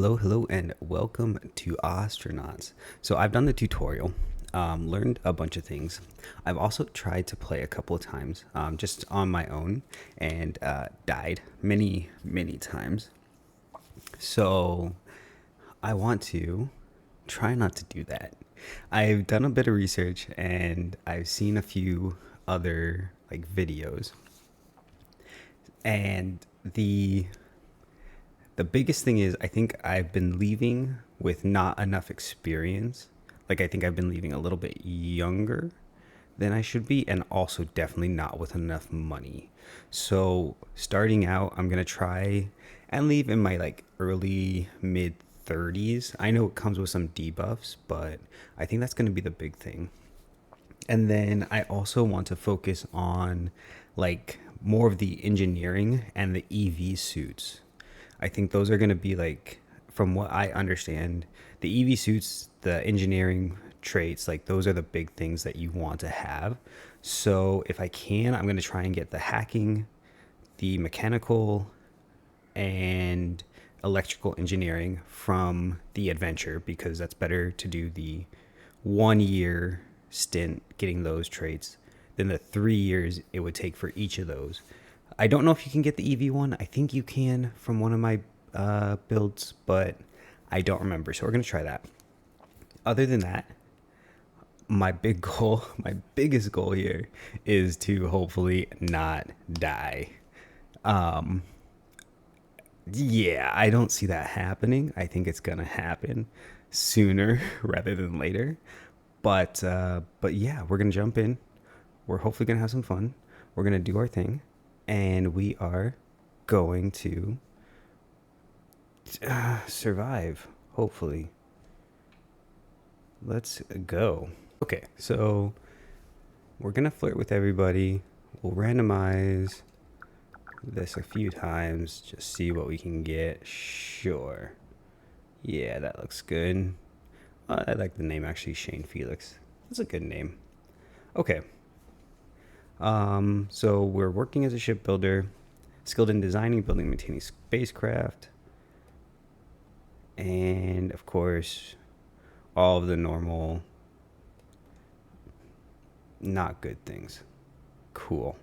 Hello, and welcome to Ostranauts. So I've done the tutorial, learned a bunch of things. I've also tried to play a couple of times, just on my own, and died many times. So I want to try not to do that. I've done a bit of research, and I've seen a few other like videos, and the biggest thing is I think I've been leaving with not enough experience. Like I think I've been leaving a little bit younger than I should be, and also definitely not with enough money. So starting out, I'm gonna try and leave in my like early mid 30s. I know it comes with some debuffs, but I think that's gonna be the big thing. And then I also want to focus on like more of the engineering and the EV suits. I think those are going to be like, from what I understand, the EV suits, the engineering traits, like those are the big things that you want to have. So if I can, I'm going to try and get the hacking, the mechanical, and electrical engineering from the adventure, because that's better to do the 1 year stint getting those traits than the 3 years it would take for each of those. I don't know if you can get the EV one. I think you can from one of my builds, but I don't remember. So we're going to try that. Other than that, my big goal, my biggest goal here is to hopefully not die. Um, yeah, I don't see that happening. I think it's going to happen sooner rather than later. But yeah, we're gonna jump in. We're hopefully gonna have some fun. We're gonna do our thing, and we are going to survive. Hopefully, let's go. Okay, so we're gonna flirt with everybody. We'll randomize this a few times. Just see what we can get. Sure. Yeah, that looks good. I like the name actually, Shane Felix. That's a good name. Okay. So we're working as a shipbuilder, skilled in designing, building, maintaining spacecraft, and of course, all of the normal, not good things. Cool.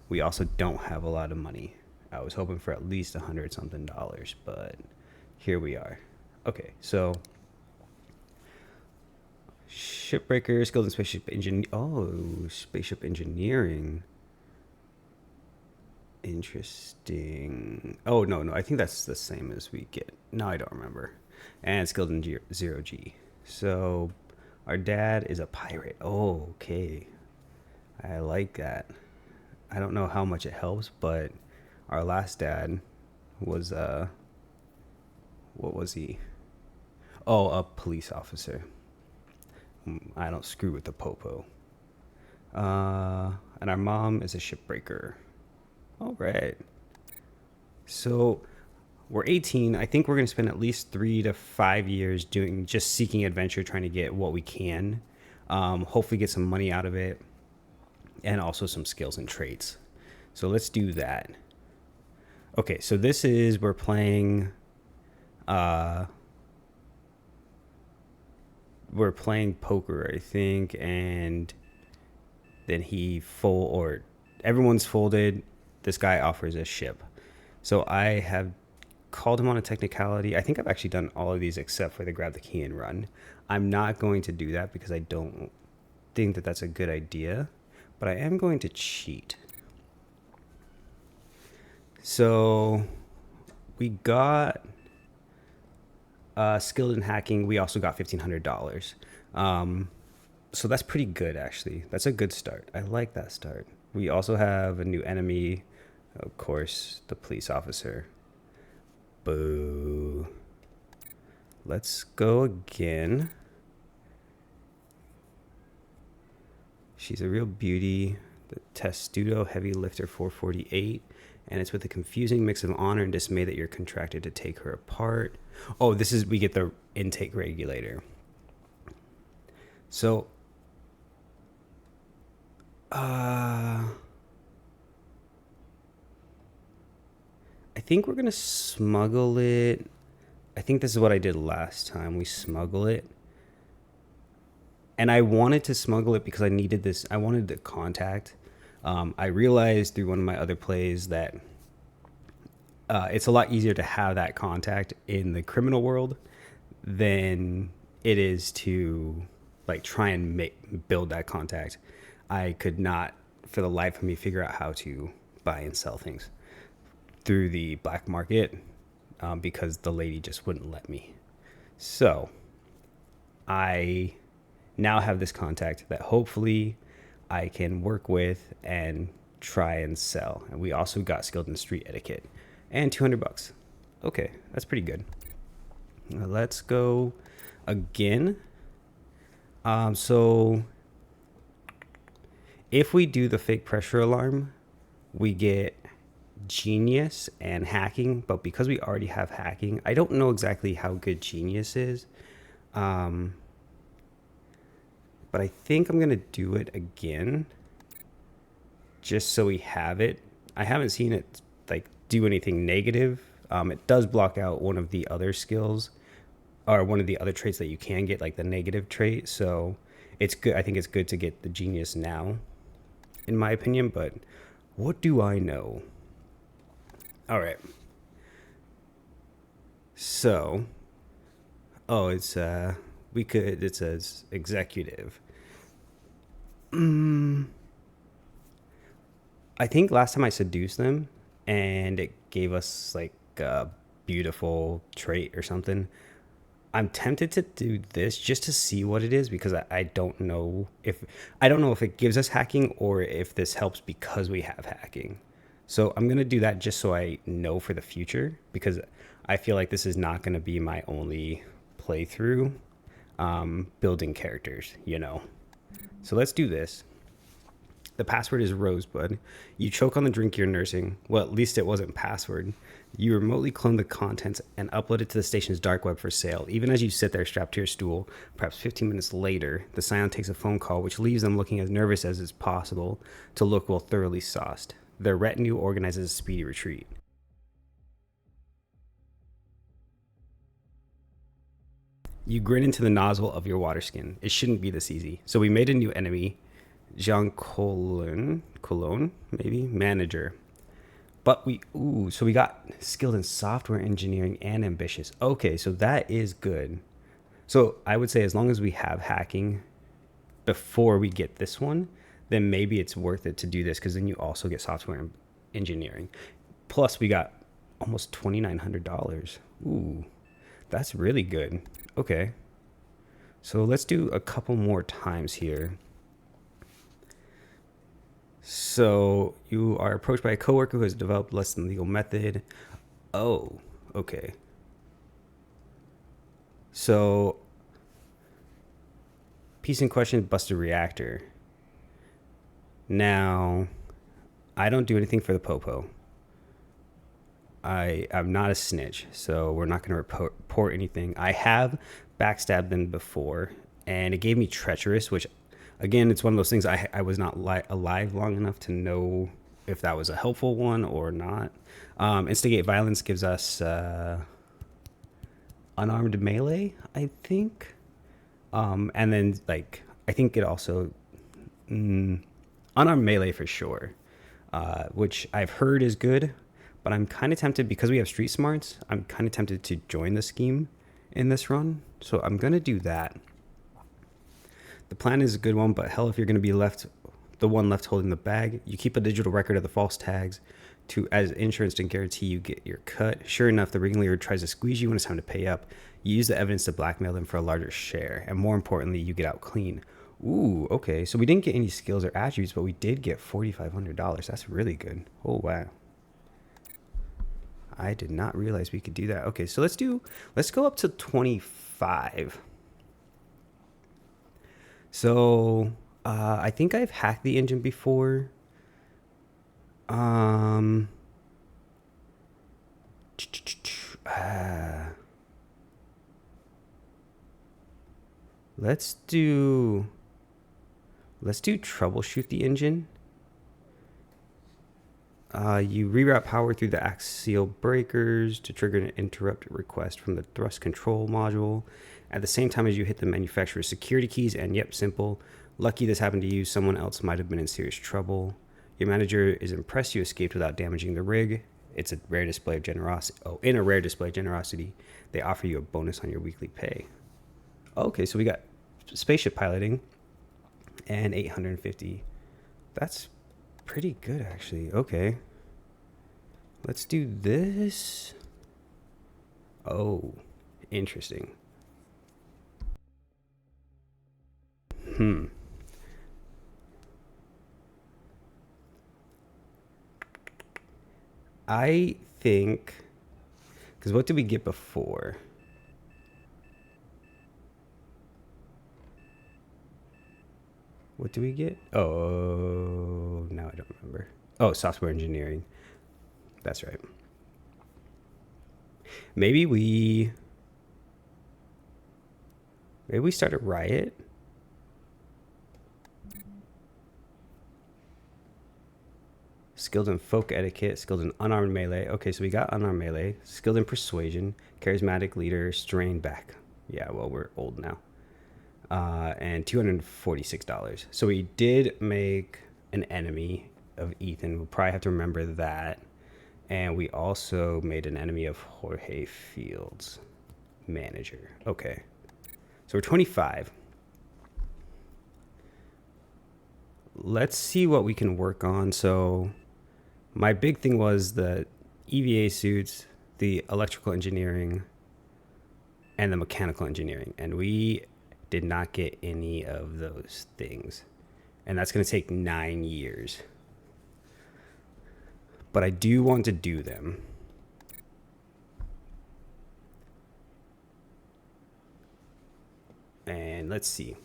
We also don't have a lot of money. I was hoping for at least $100 something, but here we are. Okay, so shipbreaker, skilled in spaceship engineering. Oh, spaceship engineering. Interesting. Oh, no. I think that's the same as we get. No, I don't remember. And skilled in zero G. So our dad is a pirate. Oh, okay. I like that. I don't know how much it helps, but our last dad was what was he? Oh, a police officer. I don't screw with the popo. And our mom is a shipbreaker. All right. So we're 18. I think we're going to spend at least 3 to 5 years doing just seeking adventure, trying to get what we can. Hopefully get some money out of it, and also some skills and traits. So let's do that. Okay, so this is, we're playing poker, I think, and then everyone's folded. This guy offers a ship. So I have called him on a technicality. I think I've actually done all of these except for the grab the key and run. I'm not going to do that because I don't think that that's a good idea, but I am going to cheat. So we got skilled in hacking. We also got $1,500. So that's pretty good, actually. That's a good start. I like that start. We also have a new enemy, of course, the police officer. Boo. Let's go again. She's a real beauty. The Testudo Heavy Lifter 448. And it's with a confusing mix of honor and dismay that you're contracted to take her apart. Oh, we get the intake regulator. So, I think we're going to smuggle it. I think this is what I did last time. We smuggle it. And I wanted to smuggle it because I needed this. I wanted the contact. I realized through one of my other plays that it's a lot easier to have that contact in the criminal world than it is to like try and build that contact. I could not, for the life of me, figure out how to buy and sell things through the black market because the lady just wouldn't let me. So I now have this contact that hopefully I can work with and try and sell. And we also got skilled in street etiquette and $200. Okay, that's pretty good. Now let's go again. So if we do the fake pressure alarm, we get genius and hacking, but because we already have hacking, I don't know exactly how good genius is. But I think I'm going to do it again just so we have it. I haven't seen it like do anything negative. It does block out one of the other skills or one of the other traits that you can get, like the negative trait. So it's good. I think it's good to get the genius now, in my opinion. But what do I know? All right. So, it says executive. I think last time I seduced them and it gave us like a beautiful trait or something. I'm tempted to do this just to see what it is because I don't know if it gives us hacking or if this helps because we have hacking. So I'm going to do that just so I know for the future because I feel like this is not going to be my only playthrough building characters, you know. So let's do this. The password is Rosebud. You choke on the drink you're nursing. Well, at least it wasn't password. You remotely clone the contents and upload it to the station's dark web for sale. Even as you sit there strapped to your stool, perhaps 15 minutes later, the Scion takes a phone call, which leaves them looking as nervous as is possible to look well thoroughly sauced. Their retinue organizes a speedy retreat. You grin into the nozzle of your water skin. It shouldn't be this easy. So we made a new enemy, Jean Cologne, maybe, manager. But so we got skilled in software engineering and ambitious. Okay, so that is good. So I would say as long as we have hacking before we get this one, then maybe it's worth it to do this because then you also get software engineering. Plus we got almost $2,900. Ooh, that's really good. Okay. So let's do a couple more times here. So you are approached by a coworker who has developed less than legal method. Oh, okay. So piece in question, bust a reactor. Now, I don't do anything for the popo. I'm not a snitch, so we're not going to report anything. I have backstabbed them before, and it gave me treacherous, which, again, it's one of those things I was not alive long enough to know if that was a helpful one or not. Instigate violence gives us unarmed melee, I think. And then, like, I think it also... unarmed melee for sure, which I've heard is good. But I'm kind of tempted, because we have street smarts, I'm kind of tempted to join the scheme in this run. So I'm going to do that. The plan is a good one, but hell, if you're going to be the one left holding the bag, you keep a digital record of the false tags as insurance to guarantee you get your cut. Sure enough, the ringleader tries to squeeze you when it's time to pay up. You use the evidence to blackmail them for a larger share. And more importantly, you get out clean. Ooh, okay. So we didn't get any skills or attributes, but we did get $4,500. That's really good. Oh, wow. I did not realize we could do that. Okay, so let's go up to 25. So I think I've hacked the engine before. Let's do troubleshoot the engine. You reroute power through the axial breakers to trigger an interrupt request from the thrust control module at the same time as you hit the manufacturer's security keys. And yep, simple. Lucky this happened to you. Someone else might have been in serious trouble. Your manager is impressed you escaped without damaging the rig. It's a rare display of generosity. Oh, in a rare display of generosity, they offer you a bonus on your weekly pay. Okay, so we got spaceship piloting and 850. That's pretty good, actually. Okay. Let's do this. Oh, interesting. I think, because what did we get before? What do we get? Oh, now I don't remember. Oh, software engineering. That's right. Maybe we start a riot. Skilled in folk etiquette, skilled in unarmed melee. Okay, so we got unarmed melee. Skilled in persuasion, charismatic leader, strain back. Yeah, well, we're old now. And $246. So we did make an enemy of Ethan. We'll probably have to remember that. And we also made an enemy of Jorge Fields, manager. Okay. So we're 25. Let's see what we can work on. So my big thing was the EVA suits, the electrical engineering, and the mechanical engineering. And we did not get any of those things. And that's going to take 9 years. But I do want to do them. And let's see.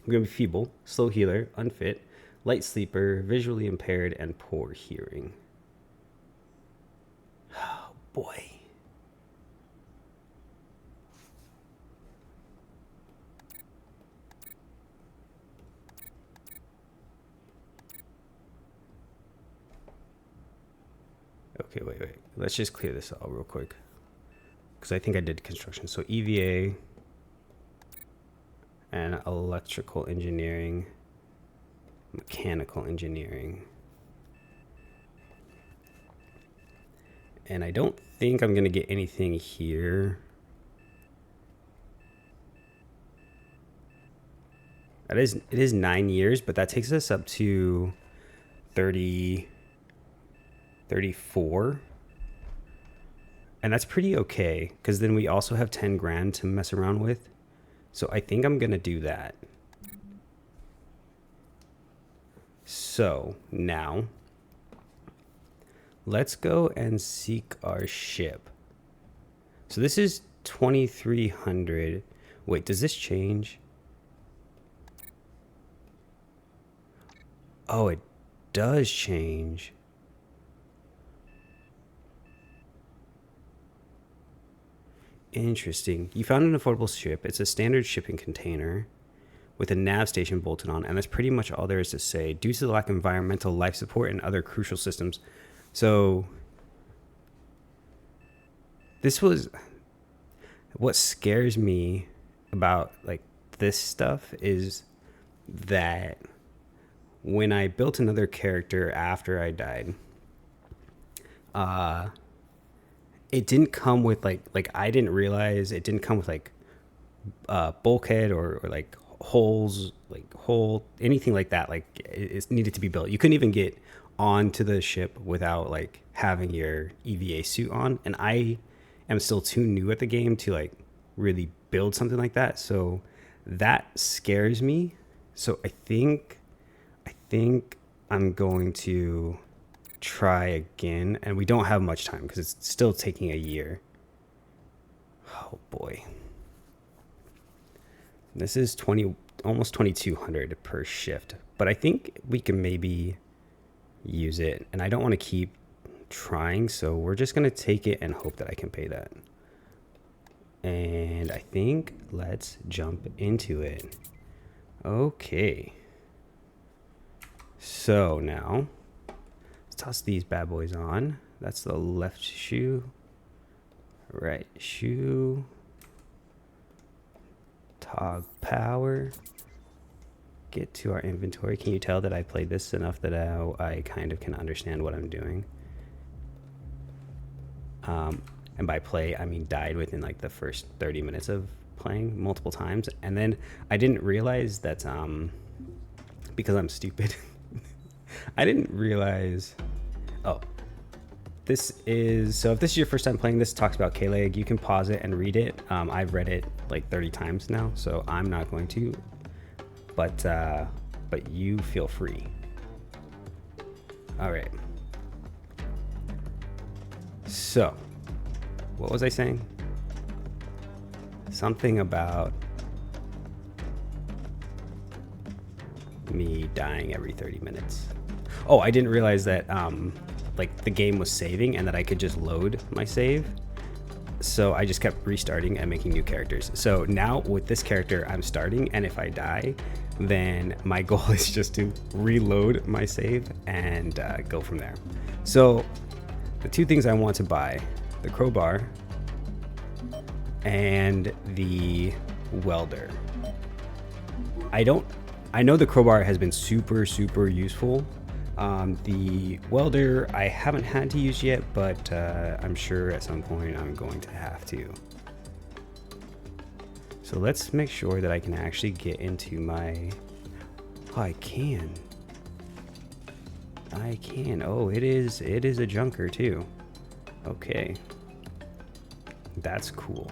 We're going to be feeble, slow healer, unfit, light sleeper, visually impaired, and poor hearing. Oh, boy. Okay, wait. Let's just clear this out real quick. Because I think I did construction. So EVA and electrical engineering, mechanical engineering. And I don't think I'm going to get anything here. It is 9 years, but that takes us up to 34. And that's pretty okay, because then we also have 10 grand to mess around with. So I think I'm going to do that. So now let's go and seek our ship. So this is 2,300. Wait, does this change? Oh, it does change. Interesting. You found an affordable ship. It's a standard shipping container with a nav station bolted on, and that's pretty much all there is to say. Due to the lack of environmental life support and other crucial systems. So this was what scares me about like this stuff is that when I built another character after I died, it didn't come with like I didn't realize it didn't come with like bulkhead or like holes, like hole, anything like that. Like it needed to be built. You couldn't even get onto the ship without like having your EVA suit on. And I am still too new at the game to like really build something like that. So that scares me. So I think I'm going to try again, and we don't have much time because it's still taking a year. Oh boy, this is almost 2,200 per shift, but I think we can maybe use it, and I don't want to keep trying, so we're just gonna take it and hope that I can pay that. And I think let's jump into it. Okay, so now let's toss these bad boys on. That's the left shoe. Right shoe. Tog power. Get to our inventory. Can you tell that I played this enough that I kind of can understand what I'm doing? And by play, I mean died within like the first 30 minutes of playing multiple times. And then I didn't realize that, because I'm stupid, I didn't realize, oh, this is, so if this is your first time playing this, it talks about K-Leg. You can pause it and read it. I've read it like 30 times now, so I'm not going to, but you feel free. All right. So, what was I saying? Something about me dying every 30 minutes. Oh, I didn't realize that like the game was saving and that I could just load my save. So I just kept restarting and making new characters. So now with this character, I'm starting, and if I die, then my goal is just to reload my save and go from there. So the two things I want to buy, the crowbar and the welder. I know the crowbar has been super useful. The welder I haven't had to use yet, but I'm sure at some point I'm going to have to. So let's make sure that I can actually get into my... Oh, I can. Oh, it is a junker too. Okay. That's cool.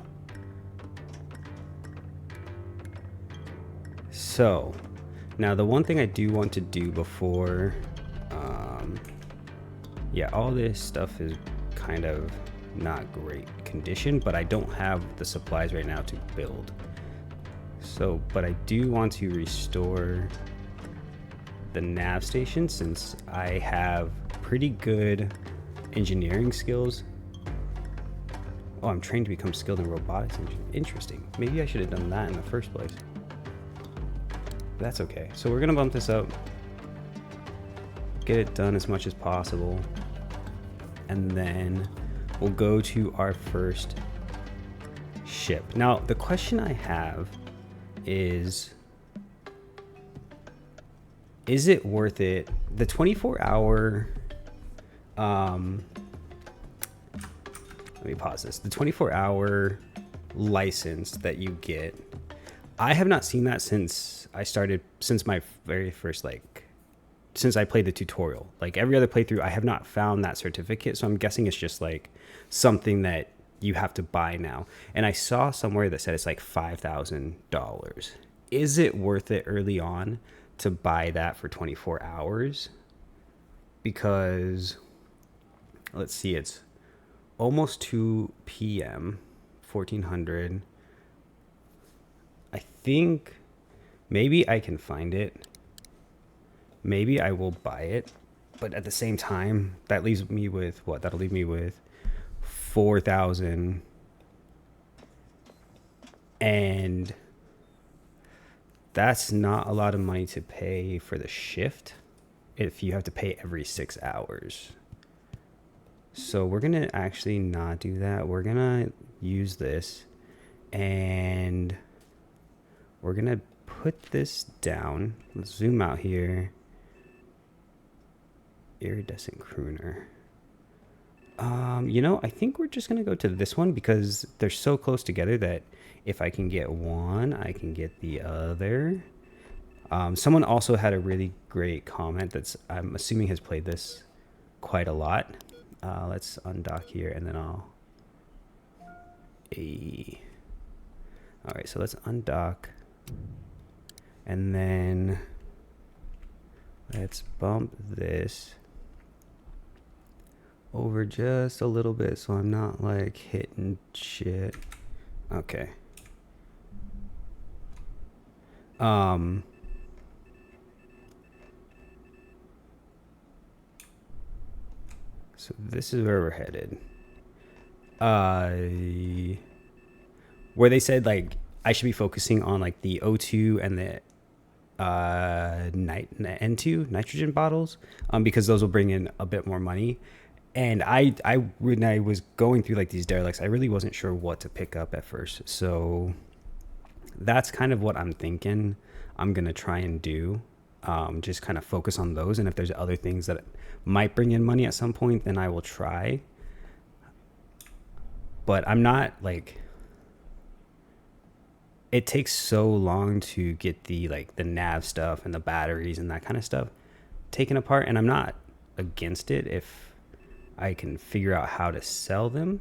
So, now the one thing I do want to do before, yeah, all this stuff is kind of not great condition, but I don't have the supplies right now to build. So, but I do want to restore the nav station since I have pretty good engineering skills. Oh, I'm trained to become skilled in robotics. Interesting. Maybe I should have done that in the first place. That's okay. So we're gonna bump this up, get it done as much as possible, and then we'll go to our first ship. Now, the question I have is it worth it? The 24-hour, let me pause this. The 24-hour license that you get, I have not seen that since my very first, since I played the tutorial. Like every other playthrough, I have not found that certificate. So I'm guessing it's just like something that you have to buy now. And I saw somewhere that said it's like $5,000. Is it worth it early on to buy that for 24 hours? Because let's see, it's almost 2 p.m. 1400. I think maybe I can find it. Maybe I will buy it, but at the same time, that leaves me with what? That'll leave me with 4,000, and that's not a lot of money to pay for the shift if you have to pay every 6 hours. So we're gonna actually not do that. We're gonna use this, and we're gonna put this down. Let's zoom out here. Iridescent crooner. I think we're just gonna go to this one because they're so close together that if I can get one, I can get the other. Someone also had a really great comment that's, I'm assuming, has played this quite a lot. Let's undock here, and then All right, so let's undock, and then let's bump this over just a little bit so I'm not like hitting shit. Okay. So this is where we're headed. Where they said like I should be focusing on like the O2 and the N2 nitrogen bottles, because those will bring in a bit more money. And I when I was going through like these derelicts, I really wasn't sure what to pick up at first. So that's kind of what I'm thinking I'm gonna try and do. Just kind of focus on those, and if there's other things that might bring in money at some point, then I will try. But I'm not like, it takes so long to get the like the nav stuff and the batteries and that kind of stuff taken apart, and I'm not against it if I can figure out how to sell them.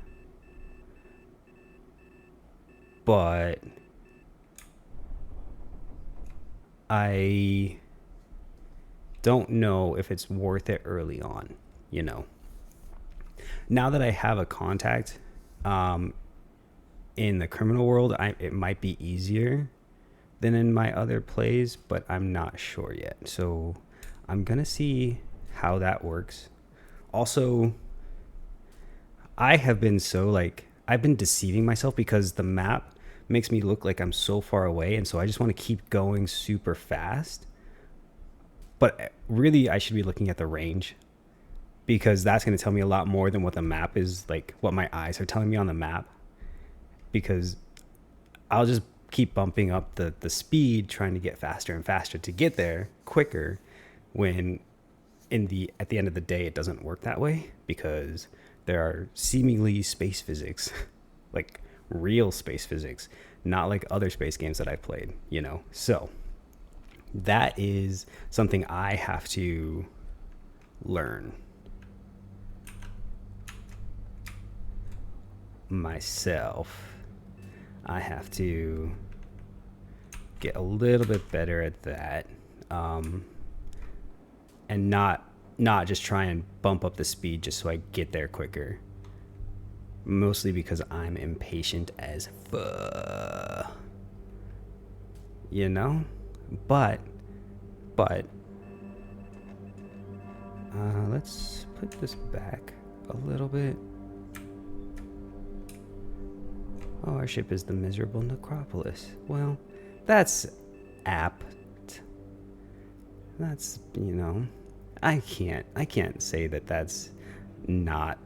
But I don't know if it's worth it early on, you know. Now that I have a contact in the criminal world, it might be easier than in my other plays, but I'm not sure yet. So I'm gonna see how that works. Also, I have been I've been deceiving myself because the map makes me look like I'm so far away, and so I just want to keep going super fast. But really, I should be looking at the range, because that's going to tell me a lot more than what the map is, like what my eyes are telling me on the map. Because I'll just keep bumping up the speed, trying to get faster and faster to get there quicker, when at the end of the day, it doesn't work that way, because there are seemingly space physics, like real space physics, not like other space games that I've played, you know? So that is something I have to learn myself. I have to get a little bit better at that, and not just try and bump up the speed just so I get there quicker. Mostly because I'm impatient as fuck, you know. But let's put this back a little bit. Oh, our ship is the miserable necropolis. Well, that's apt. That's, you know, I can't say that that's not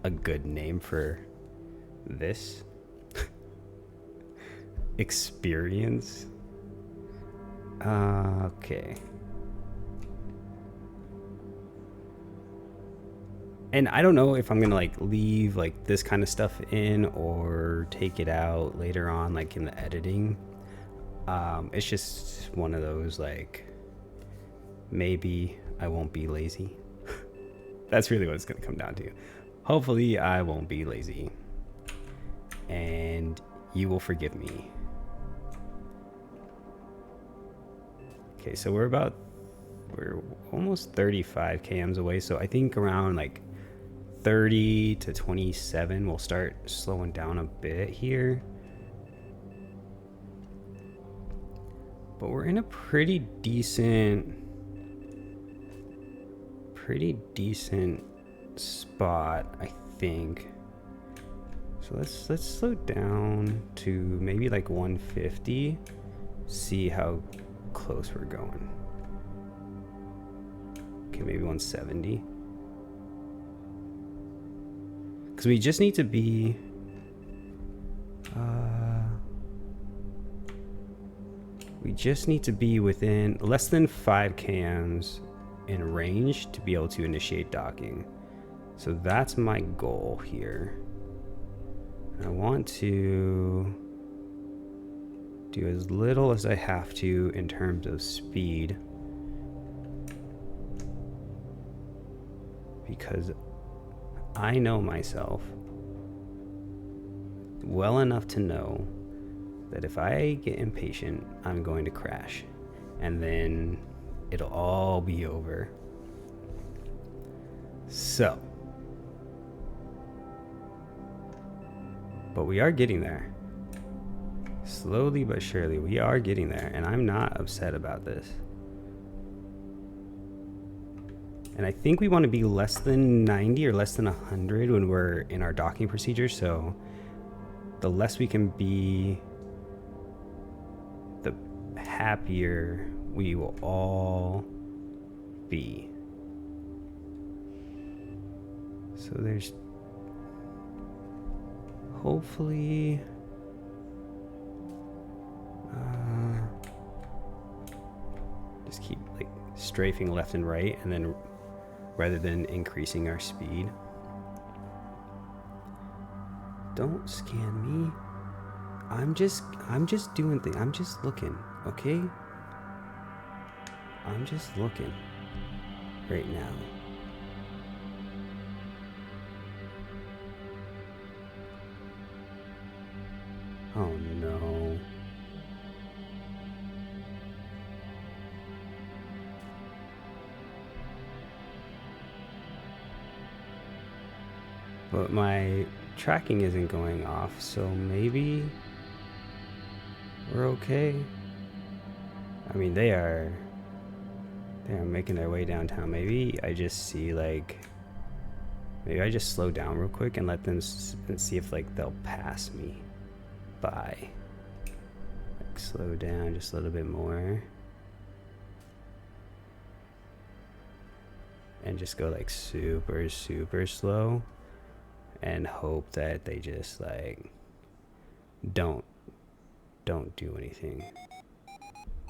a good name for this experience. Okay. And I don't know if I'm gonna like leave like this kind of stuff in or take it out later on, like in the editing. It's just one of those, like, maybe I won't be lazy. That's really what it's gonna come down to. Hopefully I won't be lazy, and you will forgive me. Okay, so we're almost 35 kms away, so I think around like 30 to 27 we'll start slowing down a bit here. But we're in a pretty decent spot, I think. So let's slow down to maybe like 150, see how close we're going. Okay, maybe 170. Because we just need to be within less than 5 kms in range to be able to initiate docking. So that's my goal here. I want to do as little as I have to in terms of speed, because I know myself well enough to know that if I get impatient, I'm going to crash, and then it'll all be over. So, but we are getting there. Slowly but surely, we are getting there, and I'm not upset about this. And I think we want to be less than 90 or less than 100 when we're in our docking procedure, so the less we can be, the happier we will all be. So there's hopefully just keep like strafing left and right, and then rather than increasing our speed. Don't scan me. I'm just doing things. I'm just looking, okay? I'm just looking right now. Oh no. But my tracking isn't going off, so maybe we're okay. I mean, they are making their way downtown. Maybe I just see like, maybe I just slow down real quick and let them and see if like they'll pass me by. Like slow down just a little bit more. And just go like super, super slow. And hope that they just like don't do anything.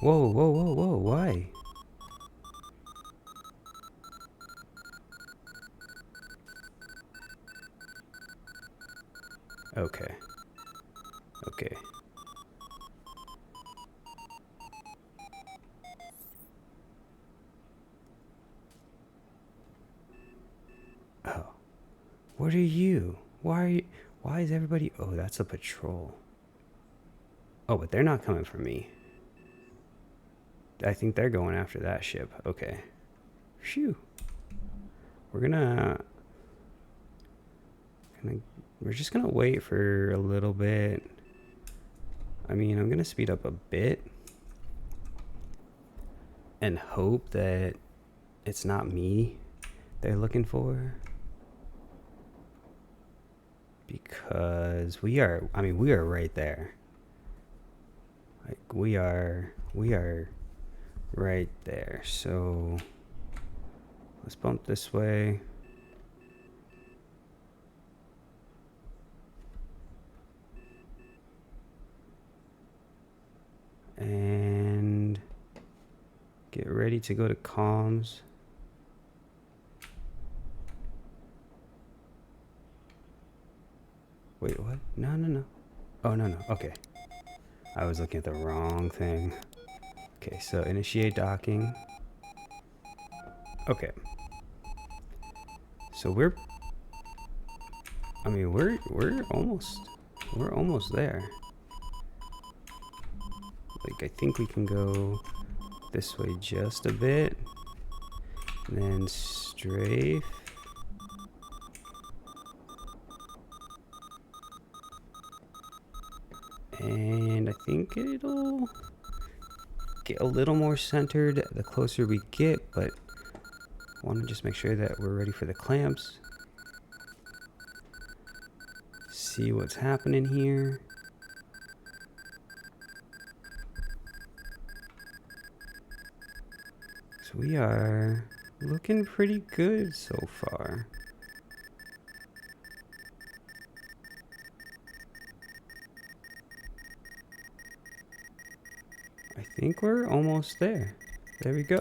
Whoa, whoa, whoa, whoa, why? Okay. Okay. Oh. What are you? Why is everybody... Oh, that's a patrol. Oh, but they're not coming for me. I think they're going after that ship. Okay. Phew. We're just gonna wait for a little bit. I mean, I'm gonna speed up a bit and hope that it's not me they're looking for. Because we are right there. Like we are right there. So let's bump this way. And get ready to go to comms. Wait, what? No. Oh, no. Okay. I was looking at the wrong thing. Okay, so initiate docking. Okay. So we're almost there. Like, I think we can go this way just a bit. And then strafe. And I think it'll get a little more centered the closer we get, but I want to just make sure that we're ready for the clamps. See what's happening here. So we are looking pretty good so far. I think we're almost there. There we go.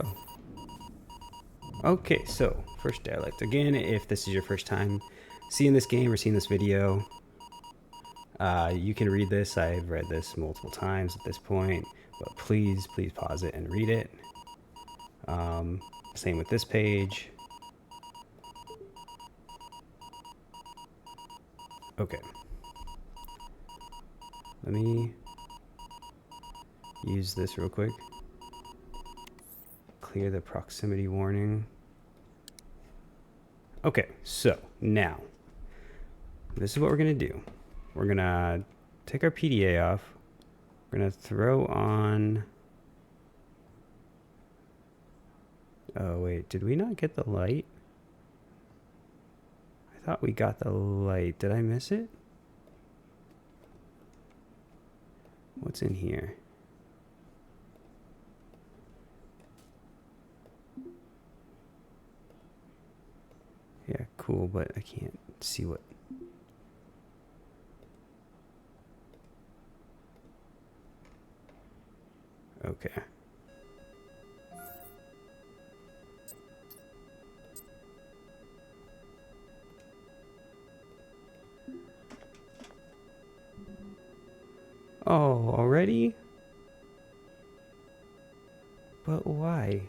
Okay, so first dialect. Again, if this is your first time seeing this game or seeing this video, you can read this. I've read this multiple times at this point, but please pause it and read it. Same with this page. Okay. Let me use this real quick. Clear the proximity warning. Okay, so now this is what we're gonna do. We're gonna take our PDA off. We're gonna throw on... Oh wait, did we not get the light? I thought we got the light. Did I miss it? What's in here? Yeah, cool, but I can't see what. Okay. Oh, already? But why?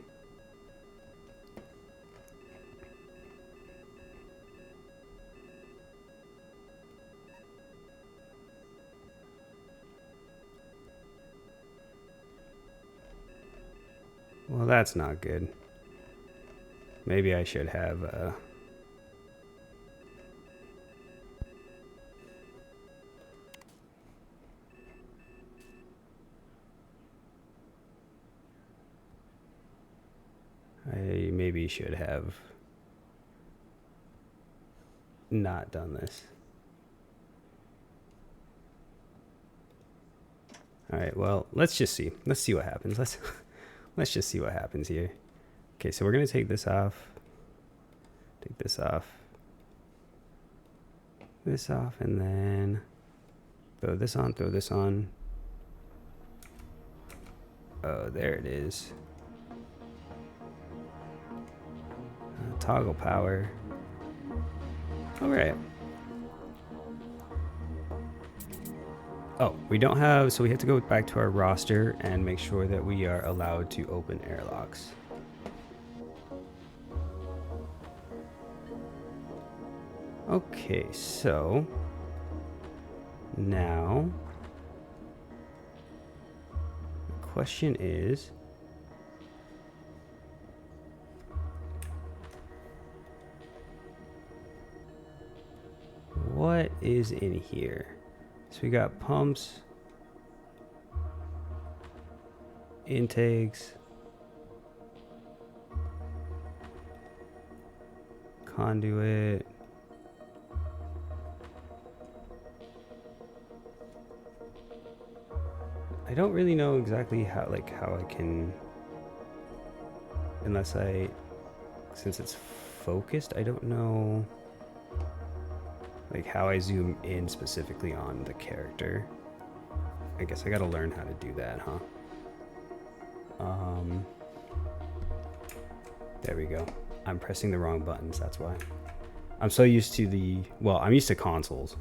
Well, that's not good. Maybe I should have, I maybe should have not done this. All right, well, let's just see. Let's see what happens. Let's just see what happens here. Okay, so we're going to take this off. Take this off. This off, and then throw this on, throw this on. Oh, there it is. Toggle power. All right. Oh, we don't have, so we have to go back to our roster and make sure that we are allowed to open airlocks. Okay, so now the question is, what is in here? So we got pumps, intakes, conduit, I don't really know exactly how I can, unless since it's focused, I don't know like how I zoom in specifically on the character. I guess I gotta learn how to do that, huh? There we go. I'm pressing the wrong buttons, that's why. I'm so used to I'm used to consoles.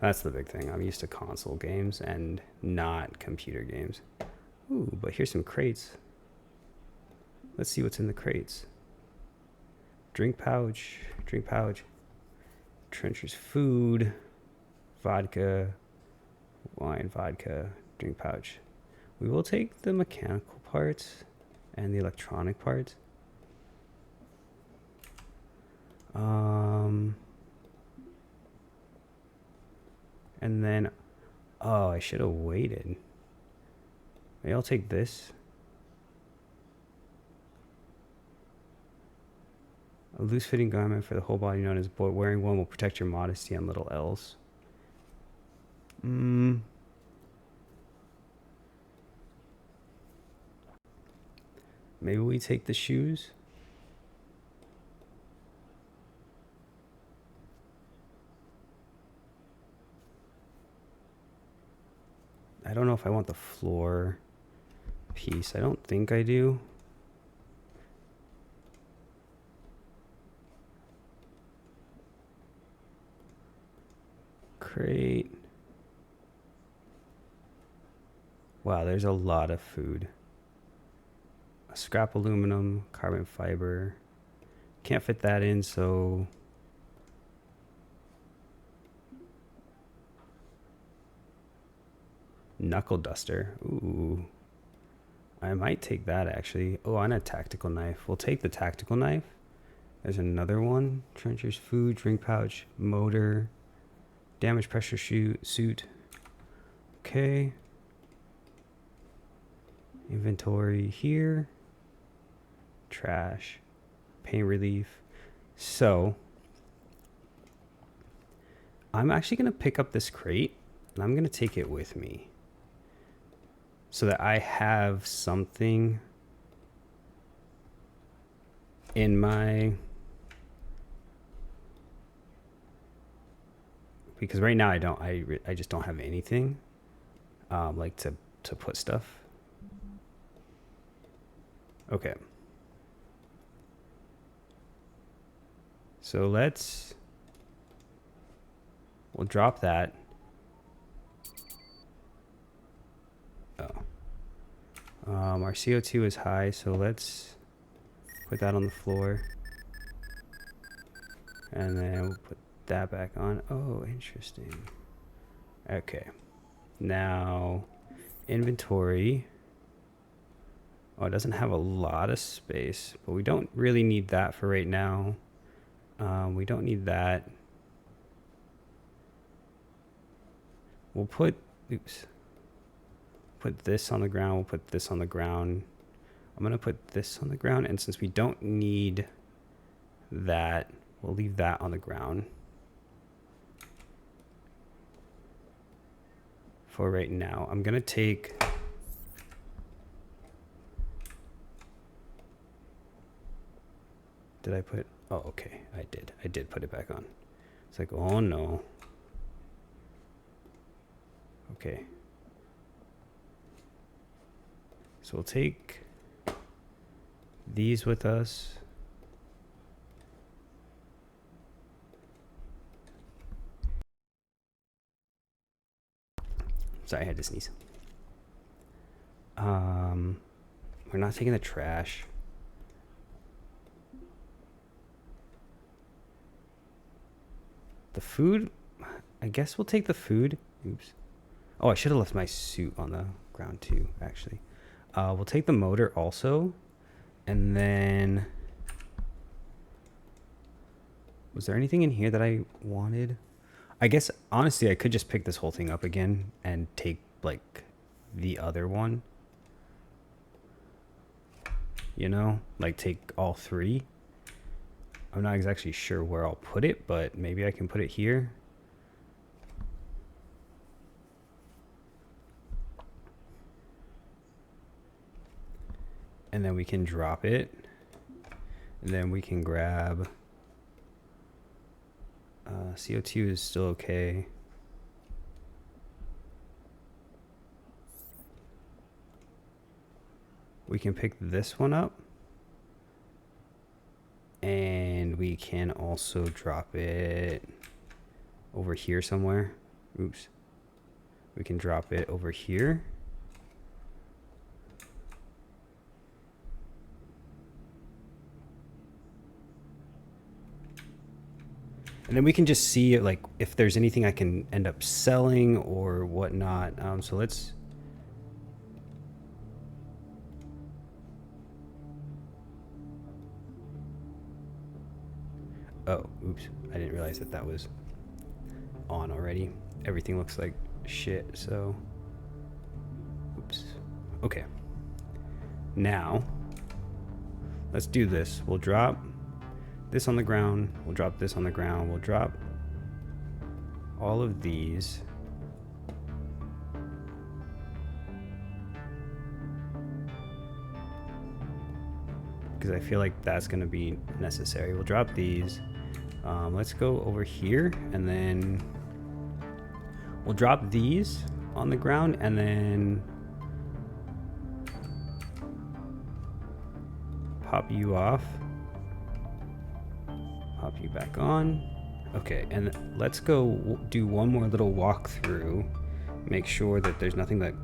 That's the big thing. I'm used to console games and not computer games. Ooh, but here's some crates. Let's see what's in the crates. Drink pouch, Trencher's food, vodka, wine, vodka, drink pouch. We will take the mechanical parts and the electronic parts. And then, oh, I should have waited. Maybe I'll take this. A loose-fitting garment for the whole body known as boy. Wearing one will protect your modesty and little else. Maybe we take the shoes. I don't know if I want the floor piece. I don't think I do. Crate. Wow, there's a lot of food. A scrap aluminum, carbon fiber. Can't fit that in, so knuckle duster. Ooh. I might take that actually. Oh, and a tactical knife. We'll take the tactical knife. There's another one. Trencher's food, drink pouch, motor, damage pressure suit. Okay. Inventory here. Trash. Pain relief. So I'm actually going to pick up this crate and I'm going to take it with me so that I have something in my because right now I don't. I just don't have anything like to put stuff. Okay. So we'll drop that. Oh. Our CO2 is high, so let's put that on the floor. And then we'll put that back on. Oh, interesting. Okay. Now, inventory. Oh, it doesn't have a lot of space, but we don't really need that for right now. We don't need that. We'll put, oops. Put this on the ground. We'll put this on the ground. I'm going to put this on the ground. And since we don't need that, we'll leave that on the ground for right now. I'm going to take... Did I put... Oh, okay. I did. I did put it back on. It's like, oh no. Okay. So we'll take these with us. Sorry, I had to sneeze. We're not taking the trash. The food, I guess we'll take the food. Oops. Oh, I should have left my suit on the ground too, actually. We'll take the motor also. And then... Was there anything in here that I wanted? I guess, honestly, I could just pick this whole thing up again and take, like, the other one. You know? Like, take all three. I'm not exactly sure where I'll put it, but maybe I can put it here. And then we can drop it. And then we can grab... CO2 is still okay. We can pick this one up. And we can also drop it over here somewhere. Oops. We can drop it over here. And then we can just see like if there's anything I can end up selling or whatnot. So let's... Oh, oops. I didn't realize that that was on already. Everything looks like shit, so... Oops. Okay. Now, let's do this. We'll drop this on the ground. We'll drop this on the ground. We'll drop all of these. Because I feel like that's going to be necessary. We'll drop these. Let's go over here and then we'll drop these on the ground and then pop you off. Pop you back on. Okay, and let's go do one more little walkthrough. Make sure that there's nothing that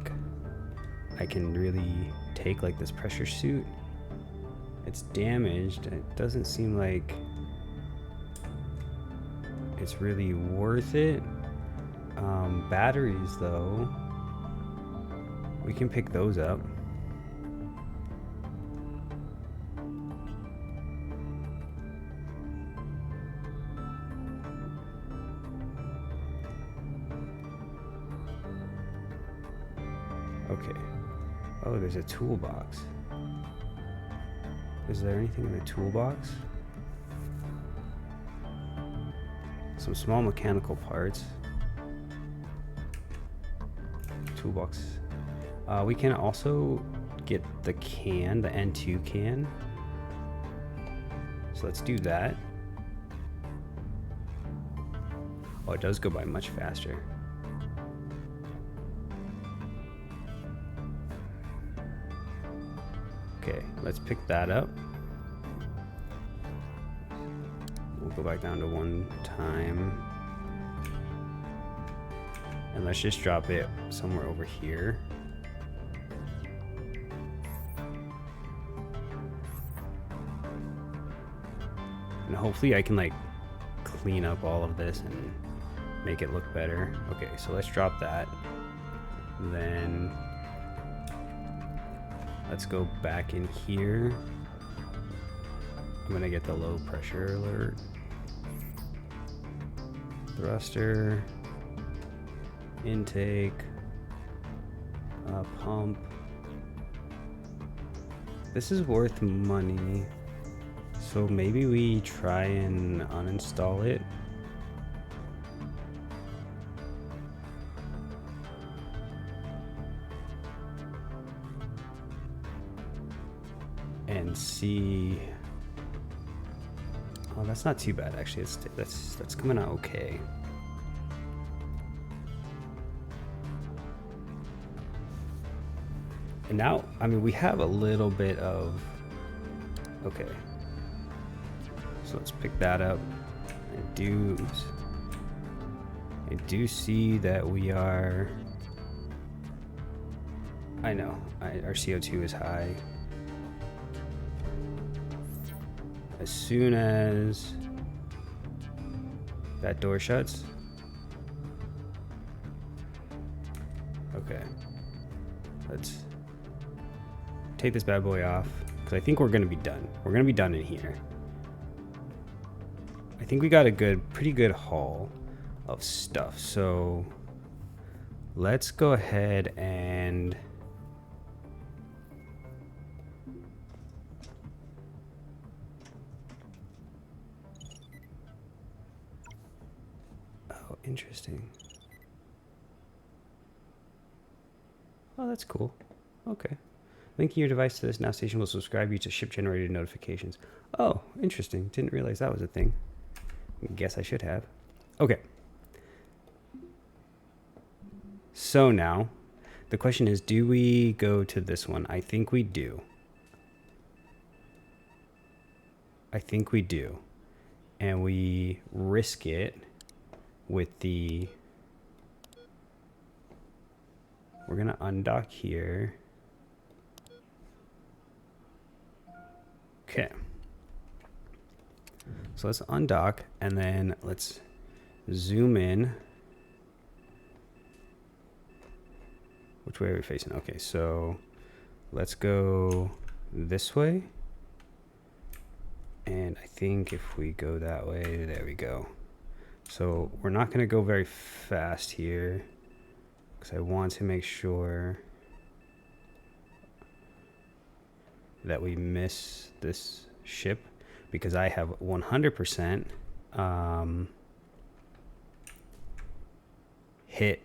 I can really take, like this pressure suit. It's damaged. It doesn't seem like it's really worth it. Batteries, though, we can pick those up. Okay. Oh, there's a toolbox. Is there anything in the toolbox? Some small mechanical parts. Toolbox. We can also get the can, the N2 can. So let's do that. Oh, it does go by much faster. Okay, let's pick that up. We'll go back down to 1 time. And let's just drop it somewhere over here. And hopefully I can like clean up all of this and make it look better. Okay, so let's drop that. Then let's go back in here. I'm gonna get the low pressure alert. Thruster, intake, pump. This is worth money. So maybe we try and uninstall it. And see. Oh, that's not too bad actually. That's coming out okay. And now, I mean, we have a little bit of. Okay. So let's pick that up. I do see that we are. I know our CO2 is high. As soon as that door shuts. Okay. Let's take this bad boy off because I think we're gonna be done. We're gonna be done in here. I think we got a pretty good haul of stuff. So let's go ahead and oh, interesting. Oh, that's cool. Okay. Linking your device to this nav station will subscribe you to ship generated notifications. Oh, interesting. Didn't realize that was a thing. Guess I should have. Okay. So now, the question is, do we go to this one? I think we do. I think we do. And we risk it with the... We're going to undock here. Okay. So let's undock and then let's zoom in. Which way are we facing? Okay, so let's go this way. And I think if we go that way, there we go. So we're not going to go very fast here because I want to make sure that we miss this ship because I have 100% hit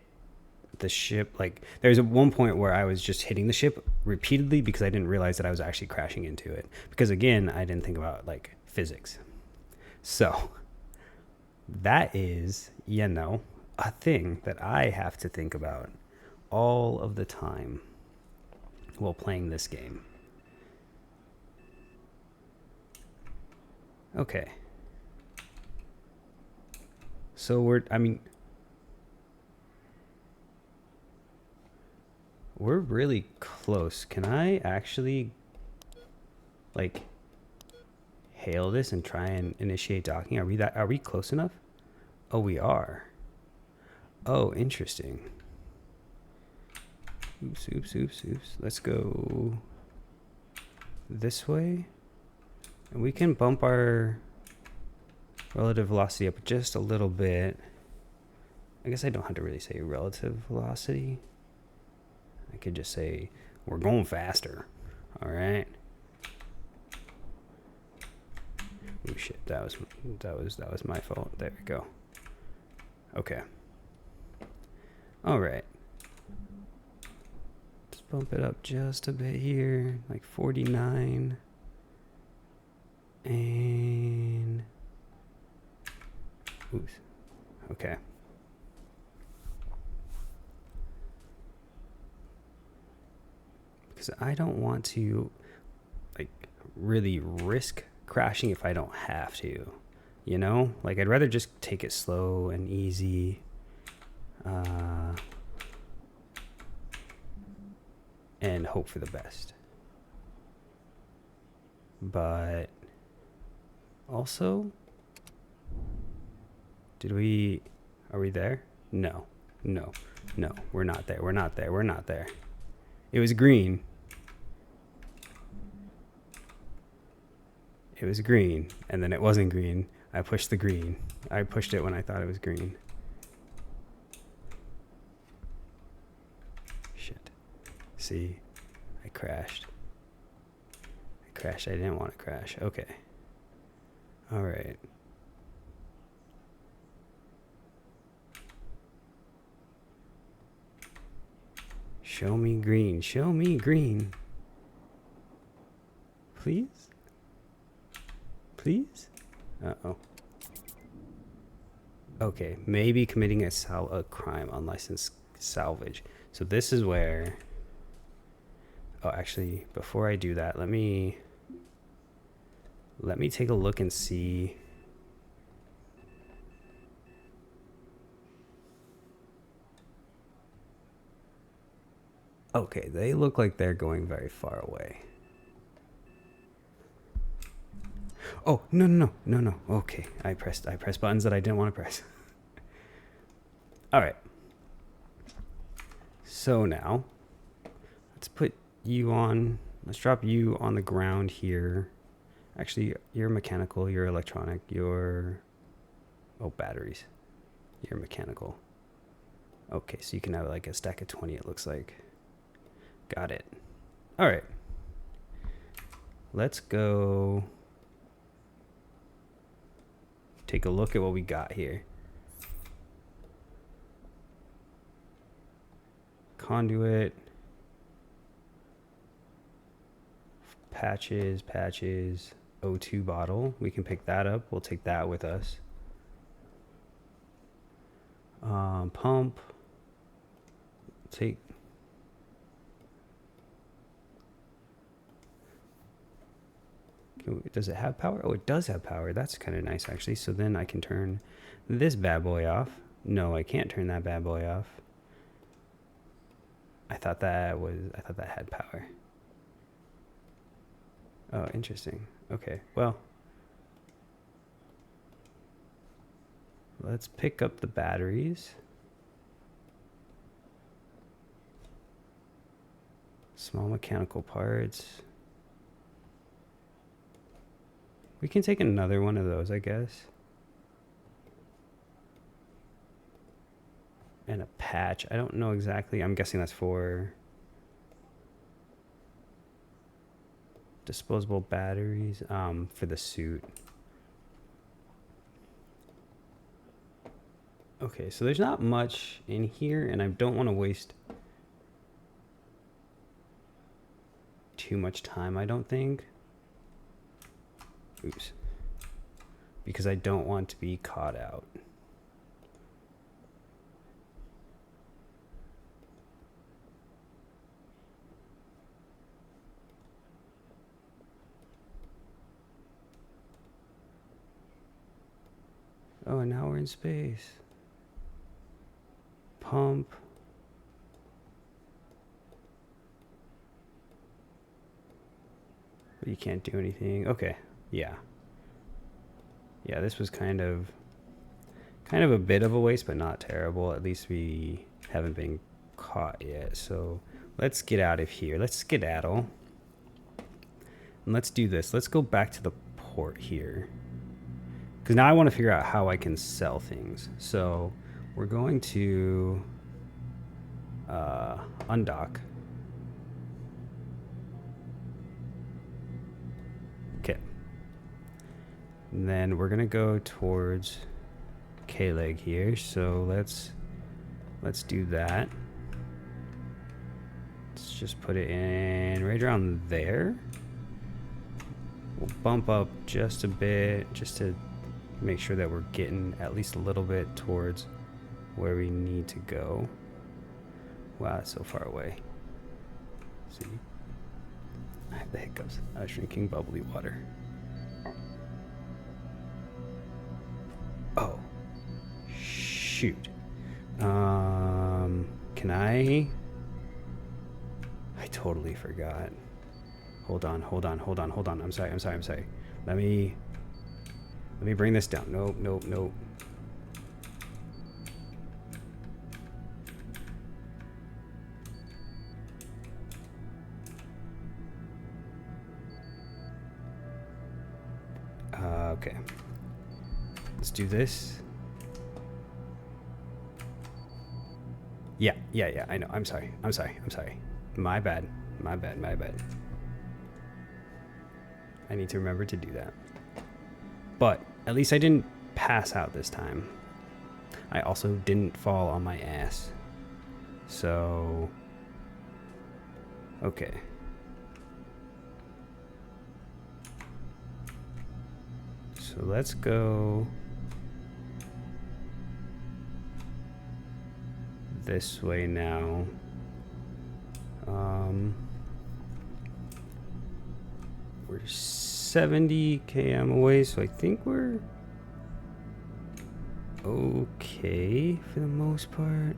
the ship. Like there's at one point where I was just hitting the ship repeatedly because I didn't realize that I was actually crashing into it because again I didn't think about like physics. So that is, you know, a thing that I have to think about all of the time while playing this game. Okay. So we're really close. Can I actually like hail this and try and initiate docking? Are we close enough? Oh, we are. Oh, interesting. Oops, oops, oops, oops. Let's go this way. And we can bump our relative velocity up just a little bit. I guess I don't have to really say relative velocity. I could just say we're going faster. All right. Oh shit, that was my fault. There we go. Okay. All right. Let's bump it up just a bit here, like 49. And oops. Okay. because I don't want to like really risk crashing if I don't have to, you know? Like I'd rather just take it slow and easy. And hope for the best. But also, are we there? No, we're not there. It was green. And then it wasn't green. I pushed the green. I pushed it when I thought it was green. Shit. See, I crashed. I didn't want to crash. Okay. All right. Show me green. Please? Uh-oh. Okay, maybe committing a crime, unlicensed salvage. So this is where... Oh, actually, before I do that, let me take a look and see. Okay, they look like they're going very far away. Oh, no. Okay, I pressed buttons that I didn't want to press. All right. So now, let's put you on, let's drop you on the ground here. Actually, you're mechanical, you're electronic, you're, oh, batteries. You're mechanical. Okay, so you can have like a stack of 20, it looks like. Got it. All right. Let's go take a look at what we got here. Conduit. Patches. O2 bottle. We can pick that up. We'll take that with us. Pump. Take. Does it have power? Oh, it does have power. That's kind of nice, actually. So then I can turn this bad boy off. No, I can't turn that bad boy off. I thought that had power. Oh, interesting. Okay, well, let's pick up the batteries. Small mechanical parts. We can take another one of those, I guess. And a patch. I don't know exactly. I'm guessing that's for disposable batteries, for the suit. Okay, so there's not much in here, and I don't want to waste too much time, I don't think. Oops. Because I don't want to be caught out. Oh, and now we're in space. Pump. But you can't do anything. Okay. Yeah. Yeah, this was kind of a bit of a waste, but not terrible. At least we haven't been caught yet. So let's get out of here. Let's skedaddle. And let's do this. Let's go back to the port here. Because now I want to figure out how I can sell things. So we're going to undock. Okay. And then we're gonna go towards K-leg here. So let's do that. Let's just put it in right around there. We'll bump up just a bit, just to make sure that we're getting at least a little bit towards where we need to go. Wow, that's so far away. See? The hiccups. I was drinking bubbly water. Oh. Shoot. Can I totally forgot. Hold on. I'm sorry. Let me bring this down. Nope. Okay. Let's do this. Yeah, I know. I'm sorry. My bad. I need to remember to do that. But at least I didn't pass out this time. I also didn't fall on my ass. So, okay. So let's go this way now. We're 70 km away, so I think we're okay for the most part.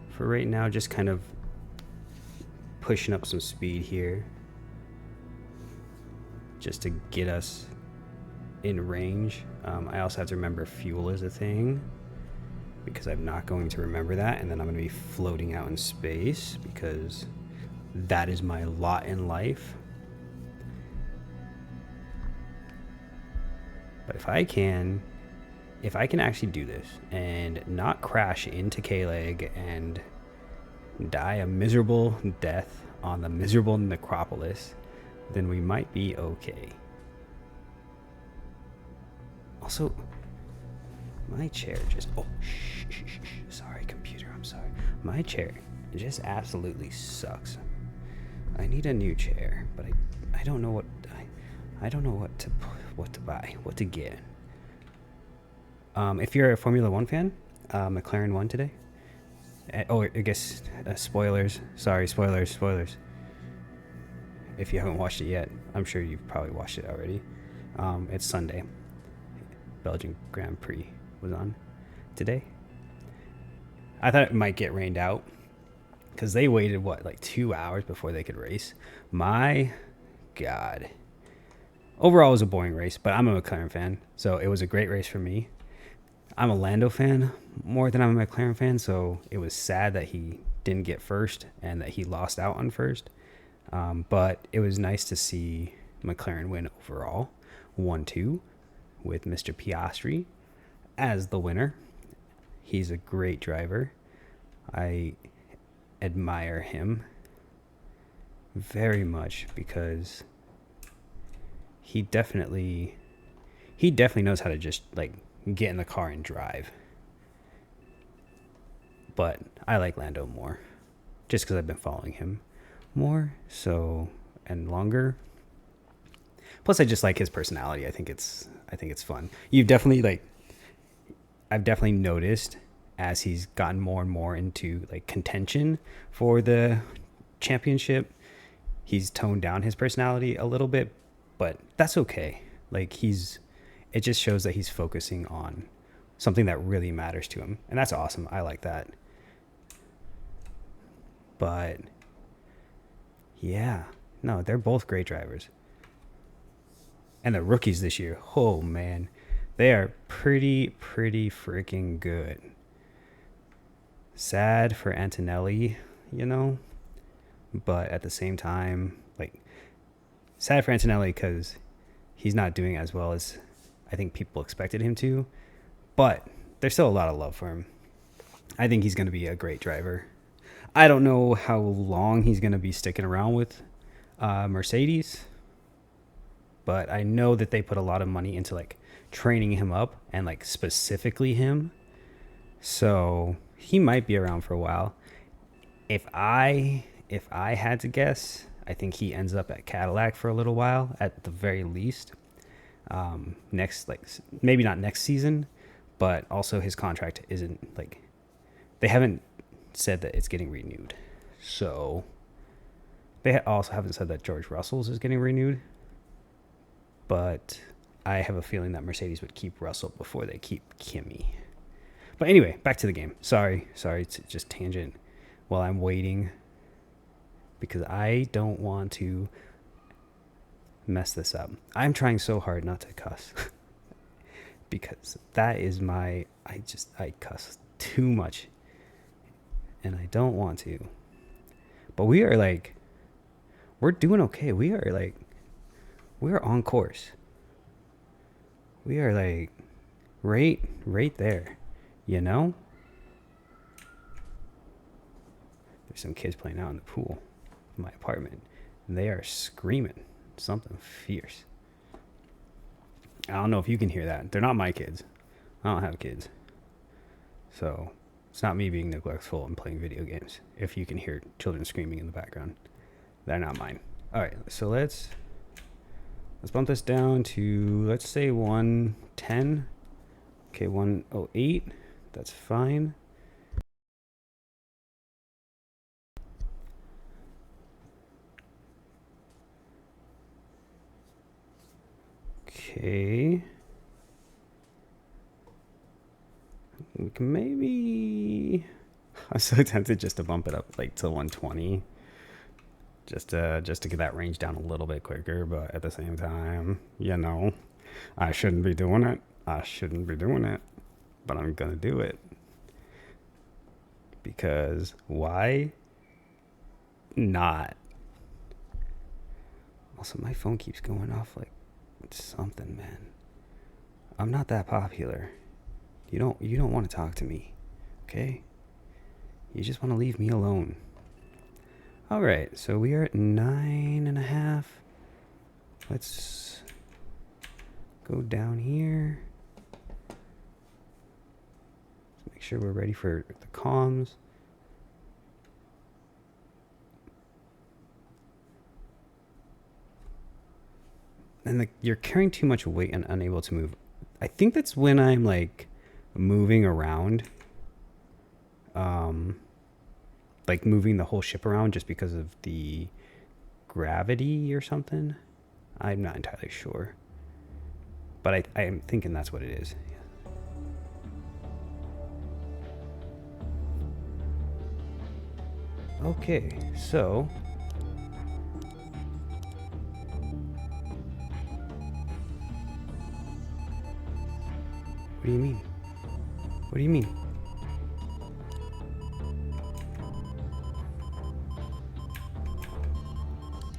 For right now, just kind of pushing up some speed here just to get us in range. I also have to remember fuel is a thing, because I'm not going to remember that, and then I'm going to be floating out in space because that is my lot in life. But if I can actually do this and not crash into K-Leg and die a miserable death on the miserable necropolis, then we might be okay. Also, my chair just... Oh, shh. Sorry, computer, I'm sorry. My chair just absolutely sucks. I need a new chair, but I don't know what... I don't know what to buy, what to get. If you're a Formula One fan, McLaren won today. I guess spoilers. Sorry, spoilers. If you haven't watched it yet, I'm sure you've probably watched it already. It's Sunday. Belgian Grand Prix was on today. I thought it might get rained out because they waited, like 2 hours before they could race. My God. Overall, it was a boring race, but I'm a McLaren fan, so it was a great race for me. I'm a Lando fan more than I'm a McLaren fan, so it was sad that he didn't get first and that he lost out on first. But it was nice to see McLaren win overall, 1-2, with Mr. Piastri as the winner. He's a great driver. I admire him very much because he definitely knows how to just like get in the car and drive. But I like Lando more just because I've been following him more and longer. Plus I just like his personality. I think it's fun. I've definitely noticed as he's gotten more and more into like contention for the championship, he's toned down his personality a little bit, but that's okay. Like it just shows that he's focusing on something that really matters to him. And that's awesome. I like that. But yeah, no, they're both great drivers. And the rookies this year, oh man, they are pretty freaking good. Sad for Antonelli, but at the same time, like, sad for Antonelli because he's not doing as well as I think people expected him to, but there's still a lot of love for him. I think he's going to be a great driver. I don't know how long he's going to be sticking around with Mercedes, but I know that they put a lot of money into like training him up and like specifically him. So he might be around for a while. If I had to guess, I think he ends up at Cadillac for a little while at the very least. Maybe not next season, but also his contract isn't they haven't said that it's getting renewed. So They also haven't said that George Russell's is getting renewed, but I have a feeling that Mercedes would keep Russell before they keep Kimi. But anyway, back to the game. Sorry, it's just tangent while I'm waiting because I don't want to mess this up. I'm trying so hard not to cuss because that is I cuss too much and I don't want to. But we're doing okay. We're on course. We are right there, you know? There's some kids playing out in the pool in my apartment and they are screaming something fierce. I don't know if you can hear that. They're not my kids. I don't have kids. So it's not me being neglectful and playing video games. If you can hear children screaming in the background, they're not mine. All right, so let's bump this down to, let's say 110. Okay, 108. That's fine. Okay. We can maybe... I'm so tempted just to bump it up like to 120. Just to get that range down a little bit quicker, but at the same time, you know, I shouldn't be doing it. But I'm gonna do it. Because why not? Also, my phone keeps going off like something, man. I'm not that popular. You don't want to talk to me, okay? You just want to leave me alone. All right, so we are at 9.5. Let's go down here. Let's make sure we're ready for the comms. And you're carrying too much weight and unable to move. I think that's when I'm like moving around. Like moving the whole ship around just because of the gravity or something. I'm not entirely sure. But I'm thinking that's what it is. Okay, so... What do you mean? What do you mean?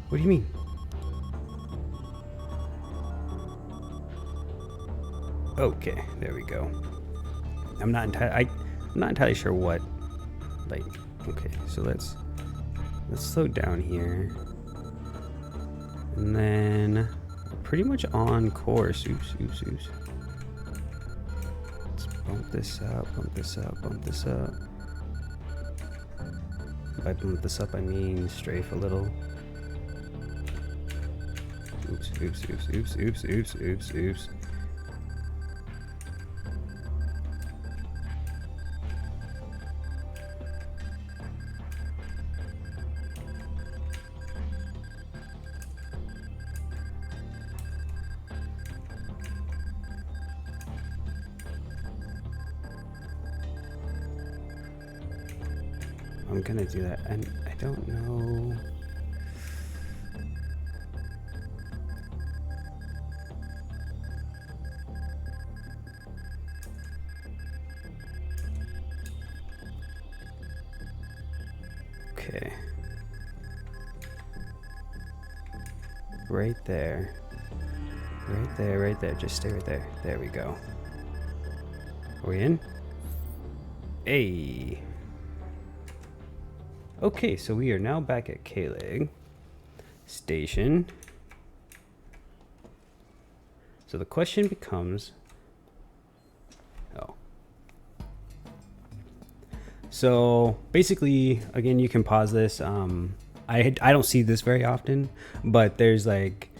What do you mean? Okay, there we go. I'm not entirely sure what. Like, okay, so let's slow down here, and then we're pretty much on course. Oops. Let's bump this up. By bump this up, I mean strafe a little. Oops. I'm gonna do that, and I don't know. Okay. Right there. Just stay right there. There we go. Are we in? Hey. Okay, so we are now back at K-Leg Station. So the question becomes... Oh. So basically, again, you can pause this. I don't see this very often, but there's like...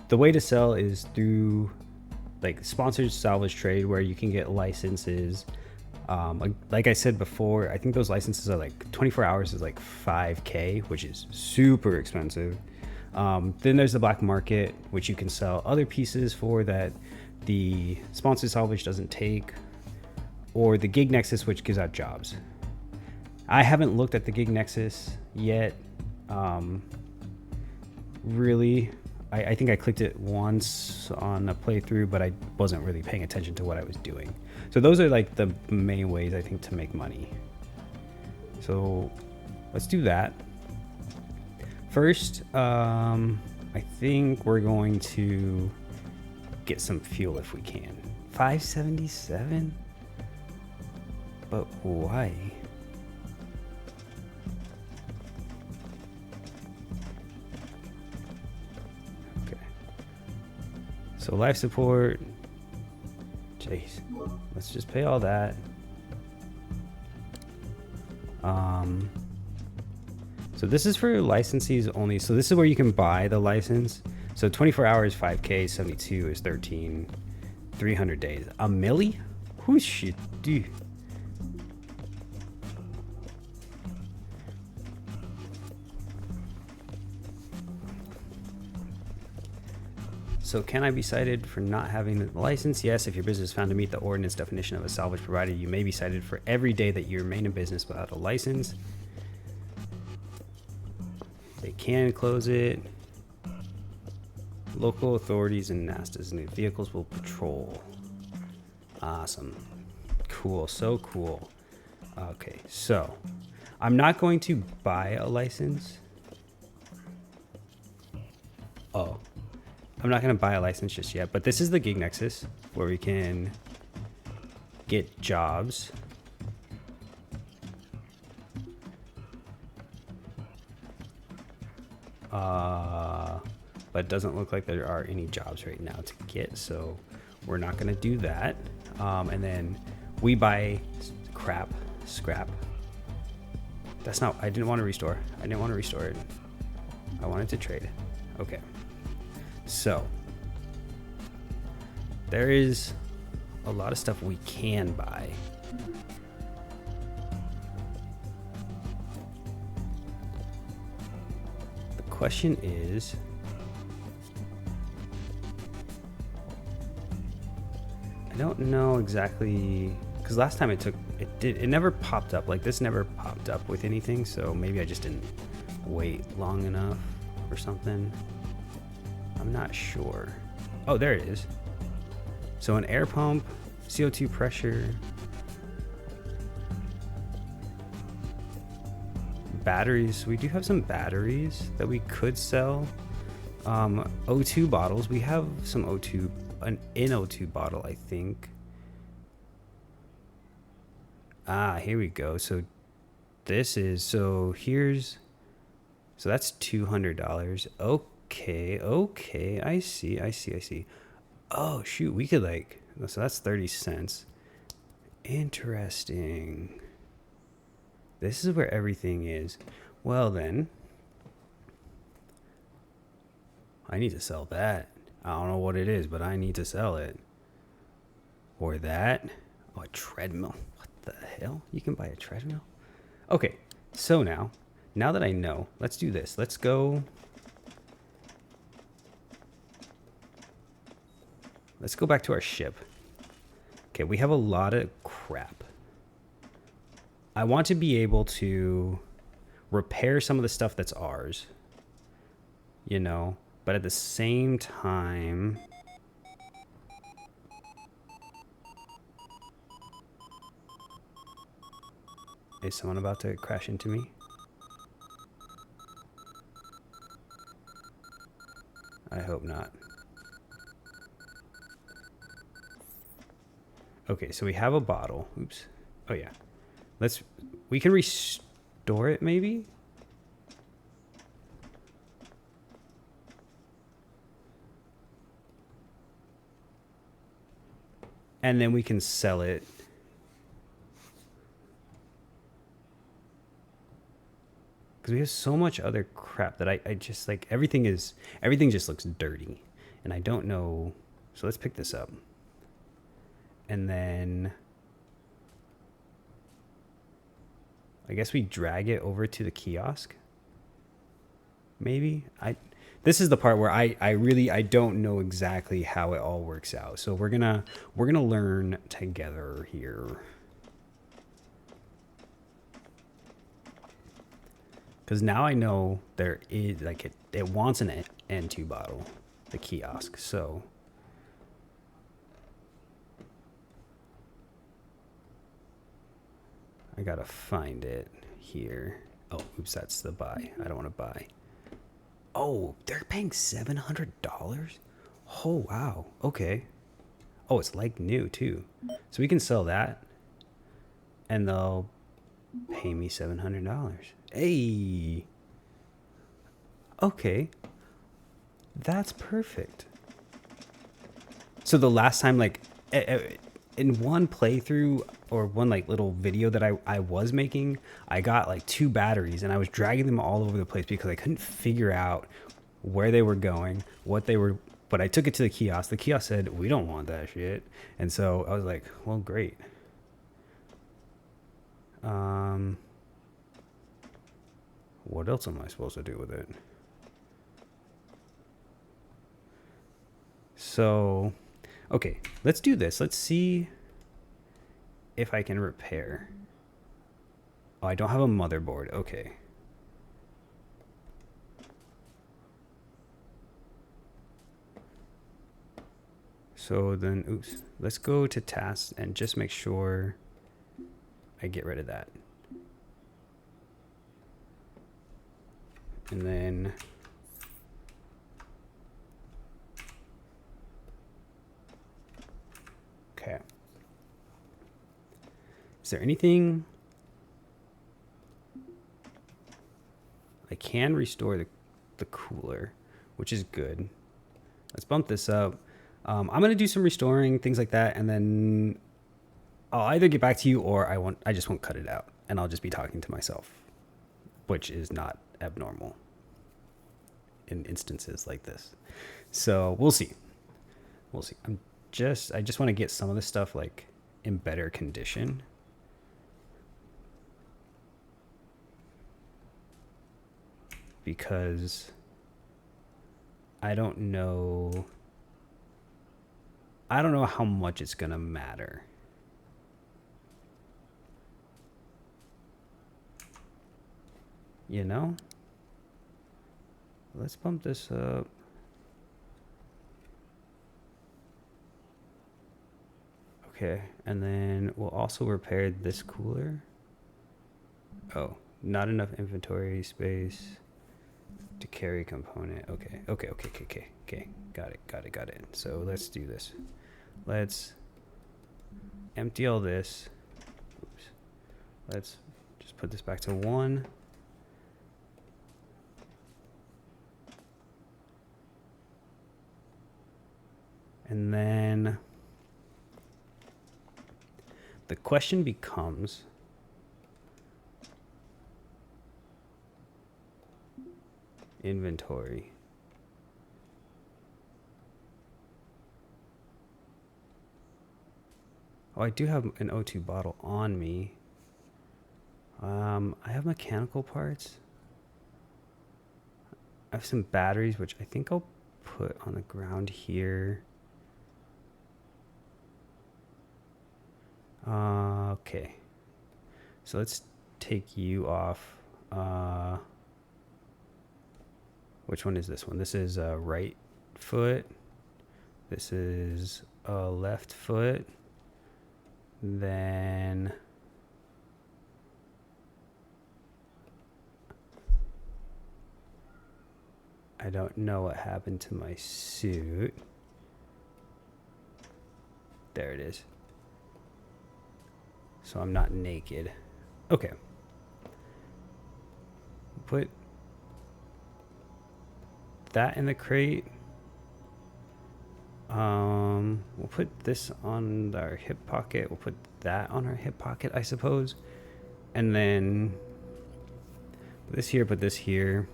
the way to sell is through like sponsored salvage trade where you can get licenses Like I said before, I think those licenses are like 24 hours is like 5K, which is super expensive. Then there's the black market, which you can sell other pieces for that the sponsored salvage doesn't take, or the gig nexus, which gives out jobs. I haven't looked at the gig nexus yet. Really, I think I clicked it once on a playthrough, but I wasn't really paying attention to what I was doing. So those are like the main ways I think to make money. So let's do that. First, I think we're going to get some fuel if we can. 577? But why? Okay. So life support. Jeez. Let's just pay all that. So this is for licensees only. So this is where you can buy the license. So 24 hours, 5K, 72 is 13, 300 days. A milli? Who shit do? So can I be cited for not having the license? Yes, if your business is found to meet the ordinance definition of a salvage provider, you may be cited for every day that you remain in business without a license. They can close it. Local authorities and NASTA's new vehicles will patrol. Awesome. Cool, so cool. Okay, so I'm not going to buy a license. Oh. I'm not going to buy a license just yet, but this is the Gig Nexus where we can get jobs. But it doesn't look like there are any jobs right now to get, so we're not going to do that. And then we buy scrap. That's not, I didn't want to restore. I didn't want to restore it. I wanted to trade. Okay. So there is a lot of stuff we can buy. The question is, I don't know exactly, because last time it never popped up. Like this never popped up with anything, so maybe I just didn't wait long enough or something. I'm not sure. Oh, there it is. So an air pump, CO2 pressure, batteries. We do have some batteries that we could sell. O2 bottles. We have some O2, an NO2 bottle, I think. Ah, here we go. So this is, so that's $200. Okay, I see. Oh shoot, we could like, so that's 30 cents. Interesting. This is where everything is. Well then, I need to sell that. I don't know what it is, but I need to sell it. Or that. Oh, a treadmill. What the hell? You can buy a treadmill? Okay, so now that I know, let's do this. Let's go back to our ship. Okay, we have a lot of crap. I want to be able to repair some of the stuff that's ours, you know, but at the same time, is someone about to crash into me? I hope not. Okay, so we have a bottle. Oops. Oh yeah. We can restore it maybe? And then we can sell it. Because we have so much other crap that I just like, everything just looks dirty. And I don't know. So let's pick this up. And then I guess we drag it over to the kiosk. Maybe this is the part where I don't know exactly how it all works out. So we're gonna learn together here. Because now I know there is, like, it wants an N2 bottle, the kiosk. So I gotta find it here. Oh, oops, that's the buy. I don't want to buy. Oh, they're paying $700? Oh, wow. Okay. Oh, it's like new too. So we can sell that and they'll pay me $700. Hey. Okay. That's perfect. So the last time, like, in one playthrough or one like little video that I was making, I got like 2 batteries and I was dragging them all over the place because I couldn't figure out where they were going, what they were. But I took it to the kiosk. The kiosk said, we don't want that shit. And so I was like, well, great. What else am I supposed to do with it? So, okay, let's do this. Let's see if I can repair. Oh, I don't have a motherboard. Okay. So then, oops, let's go to tasks and just make sure I get rid of that. And then okay. Is there anything I can restore the cooler, which is good. Let's bump this up. I'm gonna do some restoring, things like that, and then I'll either get back to you or I just won't cut it out and I'll just be talking to myself, which is not abnormal in instances like this. So we'll see. We'll see. I just want to get some of this stuff like in better condition. Because I don't know how much it's gonna matter. You know? Let's bump this up. Okay, and then we'll also repair this cooler. Oh, not enough inventory space to carry component. Okay. Got it. So let's do this. Let's empty all this. Oops. Let's just put this back to 1. And then the question becomes, inventory. Oh, I do have an O2 bottle on me. I have mechanical parts. I have some batteries, which I think I'll put on the ground here. Okay. So let's take you off. Which one is this one? This is a right foot. This is a left foot. Then I don't know what happened to my suit. There it is. So I'm not naked. Okay. Put that in the crate. We'll put this on our hip pocket. We'll put that on our hip pocket, I suppose. And then put this here.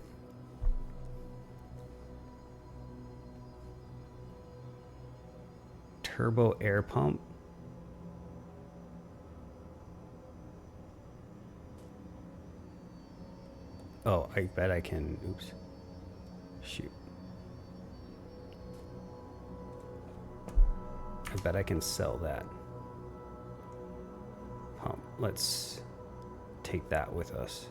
Turbo air pump. Oh, I bet I can. Oops. Shoot. I bet I can sell that. Let's take that with us.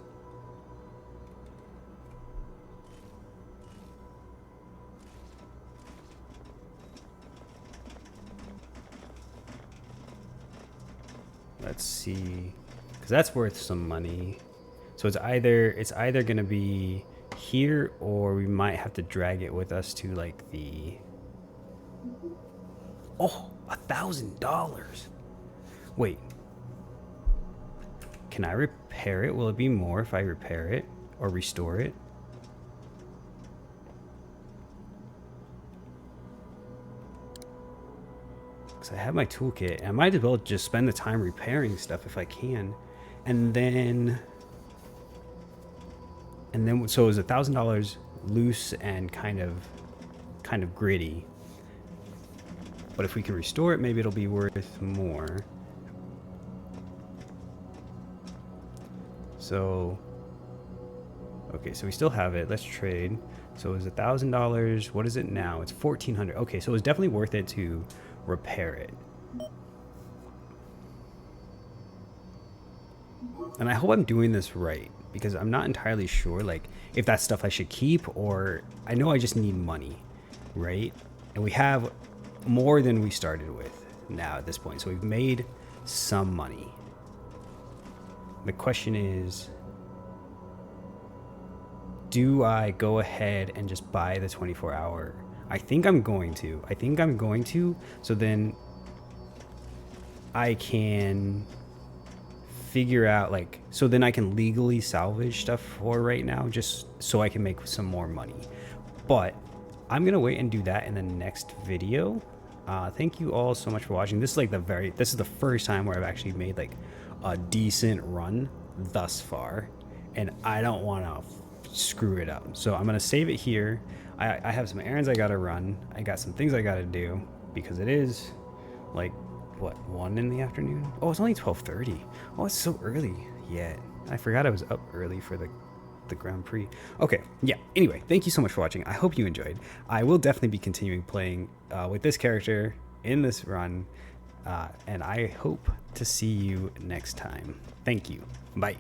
Let's see, because that's worth some money. So it's either gonna be here, or we might have to drag it with us to like the. Oh, $1,000. Wait. Can I repair it? Will it be more if I repair it or restore it? Because I have my toolkit, and I might as well just spend the time repairing stuff if I can. And then so it was $1,000 loose and kind of gritty. But if we can restore it, maybe it'll be worth more. So, okay, so we still have it. Let's trade. So it was $1,000. What is it now? It's $1,400. Okay, so it was definitely worth it to repair it. And I hope I'm doing this right, because I'm not entirely sure, like, if that's stuff I should keep, or I know I just need money, right? And we have more than we started with now at this point. So we've made some money. The question is, do I go ahead and just buy the 24-hour? I think I'm going to. So then I can figure out, like, so then I can legally salvage stuff for right now, just so I can make some more money. But I'm going to wait and do that in the next video. Thank you all so much for watching. This is like this is the first time where I've actually made like a decent run thus far, and I don't want to screw it up. So I'm gonna save it here. I have some errands I gotta run. I got some things I gotta do, because it is like, what, 1 in the afternoon? Oh, it's only 12:30. Oh, it's so early yet. I forgot I was up early for the Grand Prix. Okay, yeah, anyway, thank you so much for watching. I hope you enjoyed. I will definitely be continuing playing with this character in this run, and I hope to see you next time. Thank you. Bye.